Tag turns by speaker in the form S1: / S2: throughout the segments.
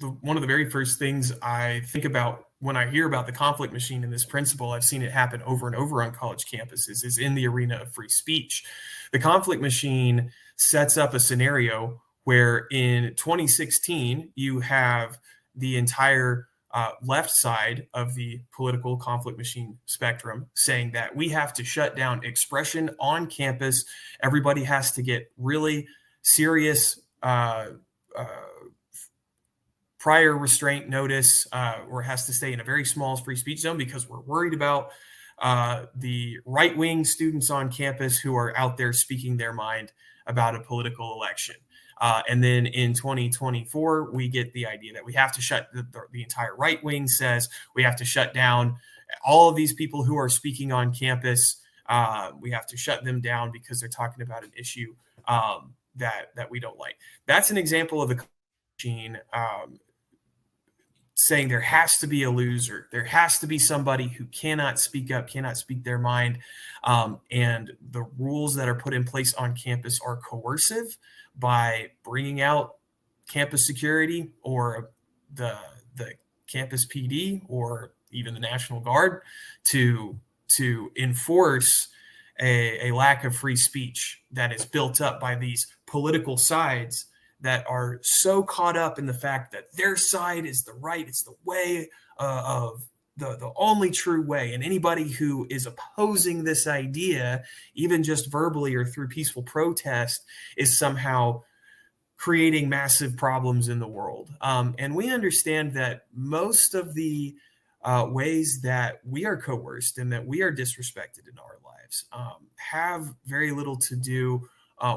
S1: One of the very first things I think about when I hear about the conflict machine and this principle, I've seen it happen over and over on college campuses, is in the arena of free speech. The conflict machine sets up a scenario where in 2016, you have the entire left side of the political conflict machine spectrum saying that we have to shut down expression on campus. Everybody has to get really serious uh, prior restraint notice, or has to stay in a very small free speech zone because we're worried about the right wing students on campus who are out there speaking their mind about a political election. And then in 2024, we get the idea that we have to shut the entire right wing says we have to shut down all of these people who are speaking on campus. We have to shut them down because they're talking about an issue that we don't like. That's an example of the machine saying there has to be a loser. There has to be somebody who cannot speak up, cannot speak their mind. And the rules that are put in place on campus are coercive by bringing out campus security or the campus PD or even the National Guard to enforce a lack of free speech that is built up by these political sides that are so caught up in the fact that their side is the right, it's the way of the only true way. And anybody who is opposing this idea, even just verbally or through peaceful protest, is somehow creating massive problems in the world. And we understand that most of the ways that we are coerced and that we are disrespected in our lives have very little to do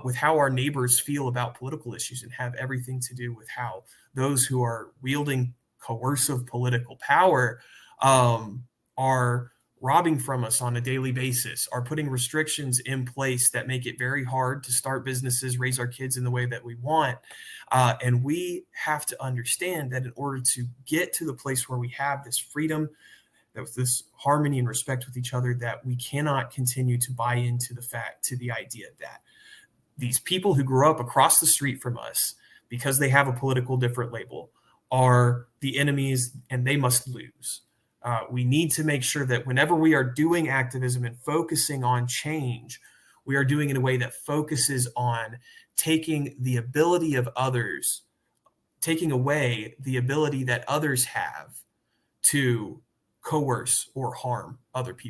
S1: with how our neighbors feel about political issues and have everything to do with how those who are wielding coercive political power are robbing from us on a daily basis, are putting restrictions in place that make it very hard to start businesses, raise our kids in the way that we want. And we have to understand that in order to get to the place where we have this freedom, with this harmony and respect with each other, that we cannot continue to buy into the idea that these people who grow up across the street from us, because they have a political different label, are the enemies and they must lose. We need to make sure that whenever we are doing activism and focusing on change, we are doing it in a way that focuses on taking the ability of others, taking away the ability that others have to coerce or harm other people.